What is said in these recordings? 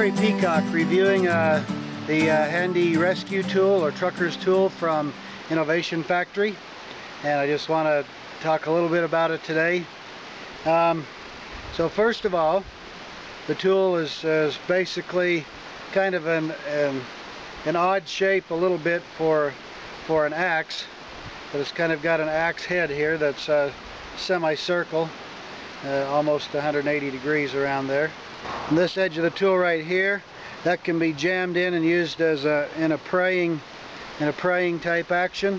Larry Peacock reviewing the handy rescue tool or trucker's tool from Innovation Factory, and I just want to talk a little bit about it today. So first of all, the tool is basically kind of an odd shape a little bit for an axe, but it's kind of got an axe head here that's a semicircle, almost 180 degrees around there. And this edge of the tool right here, that can be jammed in and used as in a praying type action.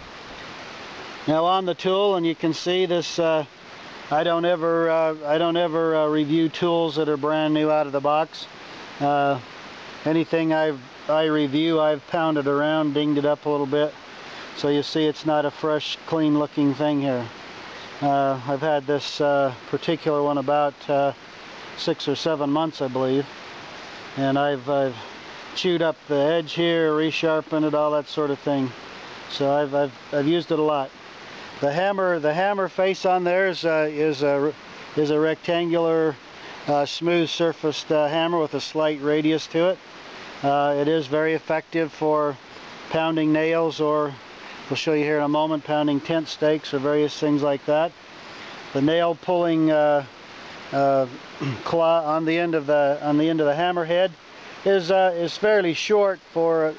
Now on the tool, and you can see this, I don't ever review tools that are brand new out of the box. Anything I review, I've pounded around, dinged it up a little bit, so you see it's not a fresh, clean looking thing here. I've had this particular one about 6 or 7 months, I believe, and I've chewed up the edge here, resharpened it, all that sort of thing. So I've used it a lot. The hammer face on there is a rectangular, smooth surfaced hammer with a slight radius to it. It is very effective for pounding nails, or we'll show you here in a moment, pounding tent stakes or various things like that. The nail pulling claw on the end of the hammerhead is fairly short for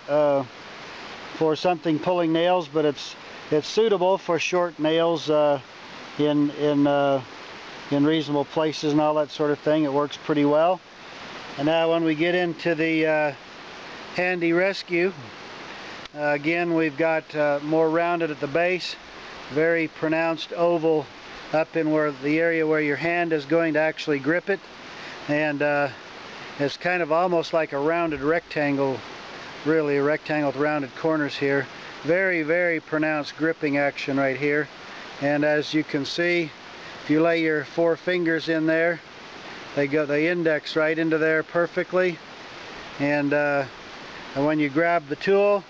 something pulling nails, but it's suitable for short nails in reasonable places and all that sort of thing. It works pretty well. And now when we get into the handy rescue, again we've got more rounded at the base, very pronounced oval up in the area where your hand is going to actually grip it, and it's kind of almost like a rounded rectangle, really a rectangle with rounded corners here. Very, very pronounced gripping action right here. And as you can see, if you lay your 4 fingers in there, they index right into there perfectly. And when you grab the tool,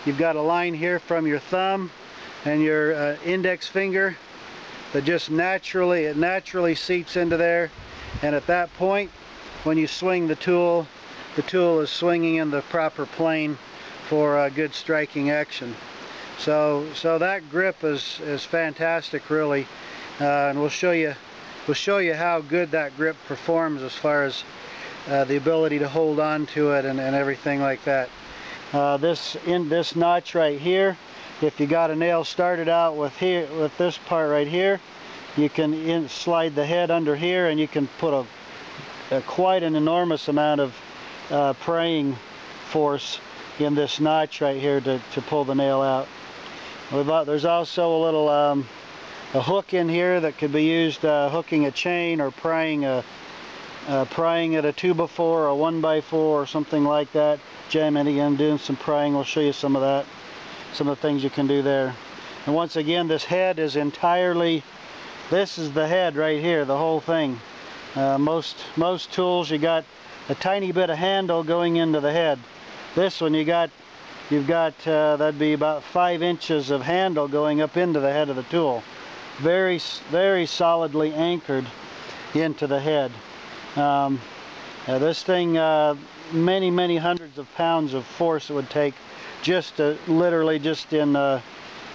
you've got a line here from your thumb and your index finger that just naturally seats into there. And at that point, when you swing the tool is swinging in the proper plane for good striking action. So that grip is fantastic, really, and we'll show you how good that grip performs as far as the ability to hold on to it and everything like that. This notch right here, if you got a nail started out with this part right here, you can slide the head under here, and you can put quite an enormous amount of praying force in this notch right here to pull the nail out. There's also a little a hook in here that could be used hooking a chain or prying at a 2x4 or a 1x4 or something like that. Jamming again, doing some prying. We'll show you some of that, some of the things you can do there. And once again, this head is this is the head right here, the whole thing. Most tools, you got a tiny bit of handle going into the head. This one you've got that'd be about 5 inches of handle going up into the head of the tool, very solidly anchored into the head. This thing, many hundreds of pounds of force it would take just literally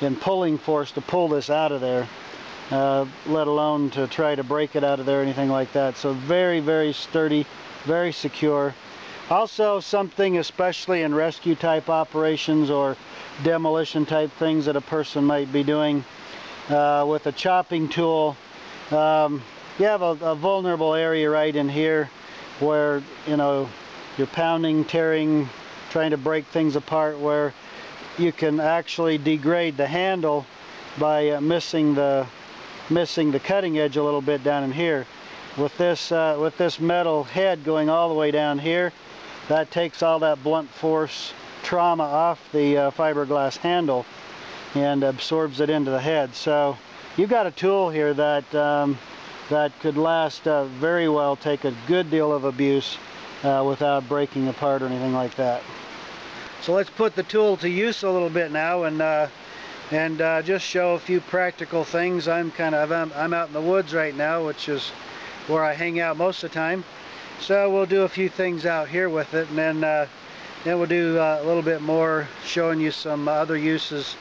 in pulling force to pull this out of there, let alone to try to break it out of there or anything like that. So very sturdy, very secure. Also something, especially in rescue type operations or demolition type things that a person might be doing with a chopping tool, you have a vulnerable area right in here where you're pounding, tearing, trying to break things apart, where you can actually degrade the handle by missing the cutting edge a little bit down in here. With this metal head going all the way down here, that takes all that blunt force trauma off the fiberglass handle and absorbs it into the head. So you've got a tool here that could last very well, take a good deal of abuse without breaking apart or anything like that. So let's put the tool to use a little bit now and just show a few practical things. I'm out in the woods right now, which is where I hang out most of the time. So we'll do a few things out here with it, and then we'll do a little bit more showing you some other uses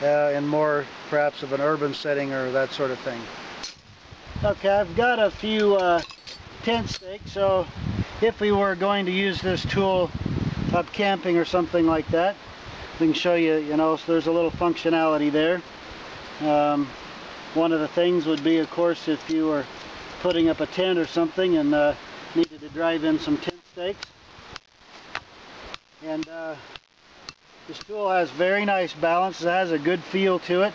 in more perhaps of an urban setting or that sort of thing. Okay, I've got a few tent stakes, so if we were going to use this tool up camping or something like that, we can show you, so there's a little functionality there. One of the things would be, of course, if you were putting up a tent or something and needed to drive in some tent stakes. And this tool has very nice balance. It has a good feel to it.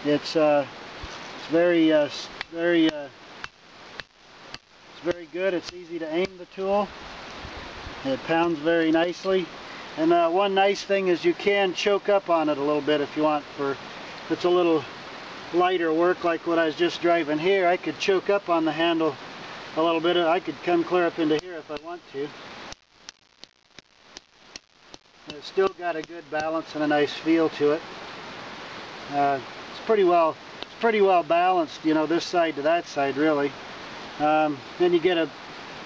It's very good. It's easy to aim the tool. It pounds very nicely. And one nice thing is you can choke up on it a little bit if you want. If it's a little lighter work like what I was just driving here, I could choke up on the handle a little bit. I could come clear up into here if I want to. And it's still got a good balance and a nice feel to it. It's pretty well balanced, this side to that side really. Then you get a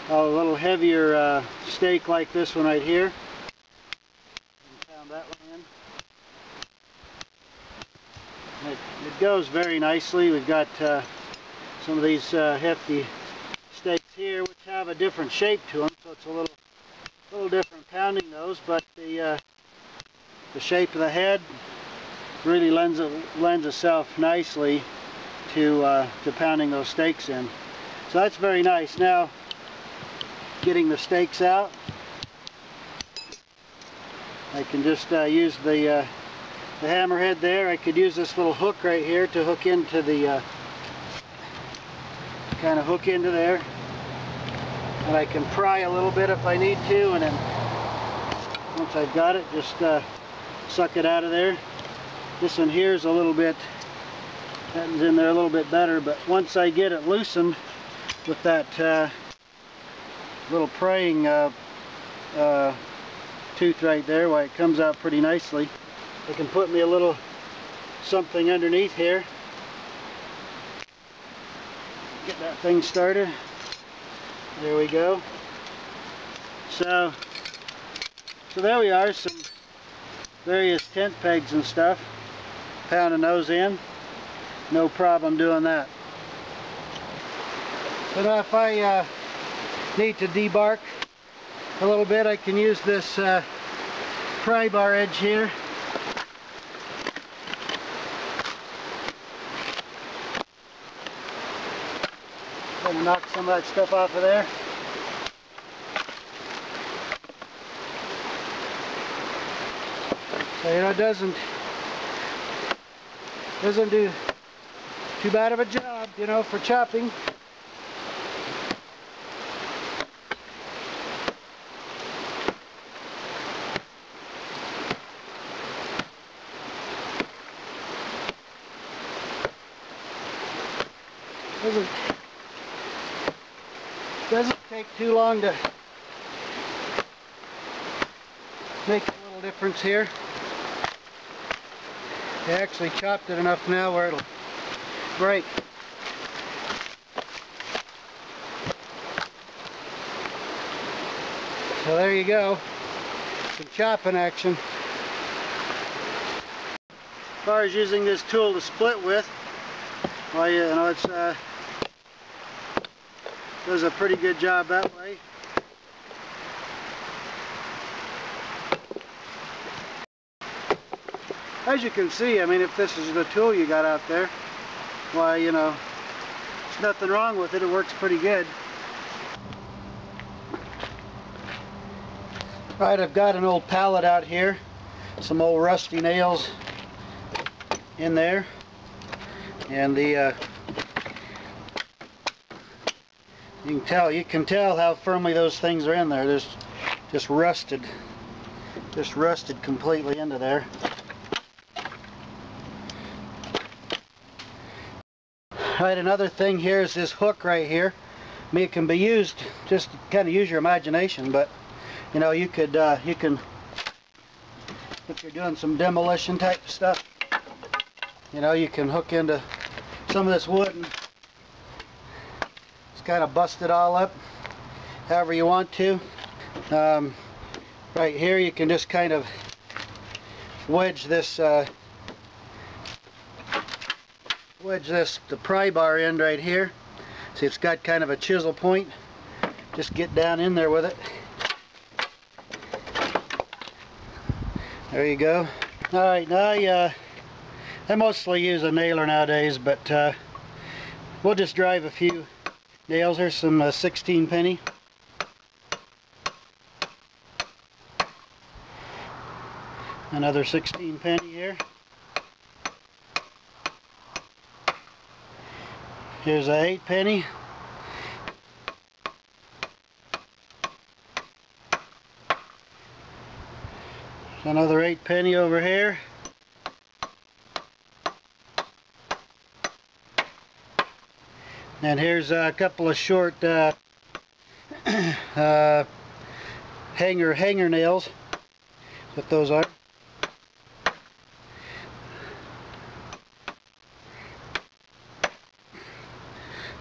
little heavier stake like this one right here. Pound that one in. It goes very nicely. We've got some of these hefty stakes here which have a different shape to them, so it's a little different pounding those, but the shape of the head really lends itself nicely to pounding those stakes in. So that's very nice. Now, getting the stakes out, I can just use the hammerhead there. I could use this little hook right here to hook into the kind of hook into there, and I can pry a little bit if I need to, and then once I've got it, just suck it out of there. This one here is a little bit, that's in there a little bit better, but once I get it loosened with that little praying tooth right there, why it comes out pretty nicely. I can put me a little something underneath here. Get that thing started. There we go. So there we are, some various tent pegs and stuff. Pounding those in. No problem doing that. So now if I need to debark a little bit, I can use this pry bar edge here. Gonna knock some of that stuff off of there. So it doesn't do too bad of a job, for chopping. Doesn't take too long to make a little difference here. I actually chopped it enough now where it'll break. So there you go, some chopping action. As far as using this tool to split with, well, it's does a pretty good job that way. As you can see, if this is the tool you got out there, why, there's nothing wrong with it. It works pretty good. Alright, I've got an old pallet out here, some old rusty nails in there, and you can tell how firmly those things are in there. There's just rusted completely into there. Alright, another thing here is this hook right here. It can be used just to kind of use your imagination, but you can, if you're doing some demolition type stuff, you can hook into some of this wood and it's kind of busted all up. however you want to. Right here you can just kind of wedge the pry bar end right here. See, it's got kind of a chisel point. Just get down in there with it. There you go. Alright, now I mostly use a nailer nowadays, but we'll just drive a few nails. Here's some 16 penny. Another 16 penny here. Here's a 8 penny. Another 8 penny over here. And here's a couple of short hanger nails. That's what those are.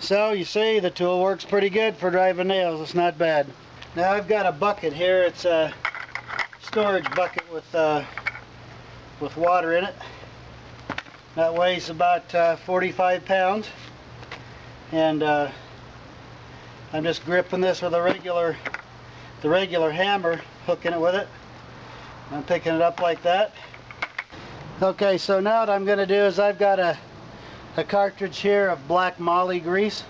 So you see, the tool works pretty good for driving nails. It's not bad. Now I've got a bucket here. It's a storage bucket with water in it. That weighs about 45 pounds. And I'm just gripping this with the regular hammer, hooking it with it. I'm picking it up like that. Okay, so now what I'm going to do is I've got a cartridge here of black moly grease,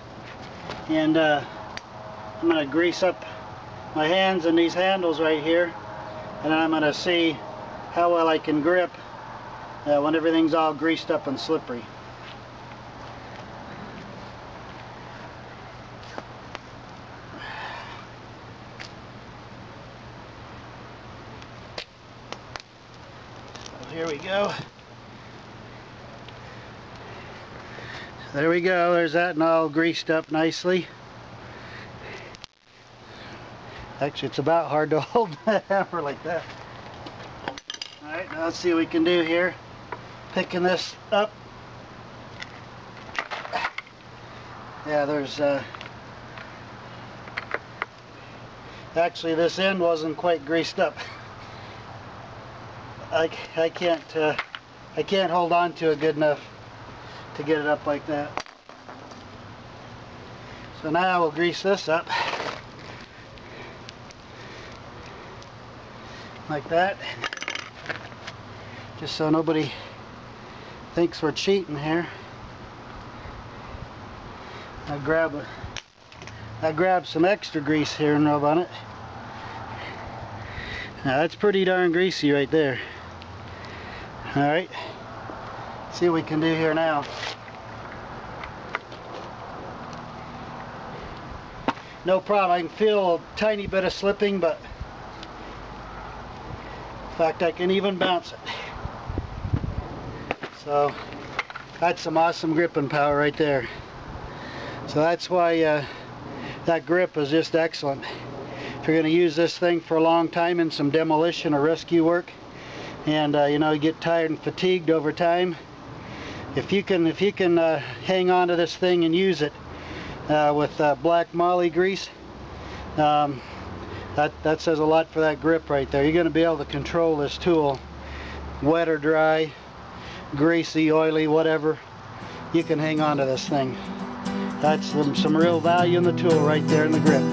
and I'm going to grease up my hands and these handles right here, and I'm going to see how well I can grip when everything's all greased up and slippery. So here we go. There we go, there's that and all greased up nicely. Actually, it's about hard to hold that hammer like that. Alright, now let's see what we can do here. Picking this up. Yeah, there's actually this end wasn't quite greased up. I can't hold on to it good enough to get it up like that. So now we'll grease this up like that, just so nobody thinks we're cheating here. I grab some extra grease here and rub on it. Now that's pretty darn greasy right there. Alright, see what we can do here now. No problem, I can feel a tiny bit of slipping, but in fact I can even bounce it. So that's some awesome gripping power right there. So that's why that grip is just excellent. If you're going to use this thing for a long time in some demolition or rescue work, and you know, you get tired and fatigued over time, if you can hang on to this thing and use it with black moly grease, that says a lot for that grip right there. You're going to be able to control this tool, wet or dry, greasy, oily, whatever. You can hang on to this thing. That's some real value in the tool right there in the grip.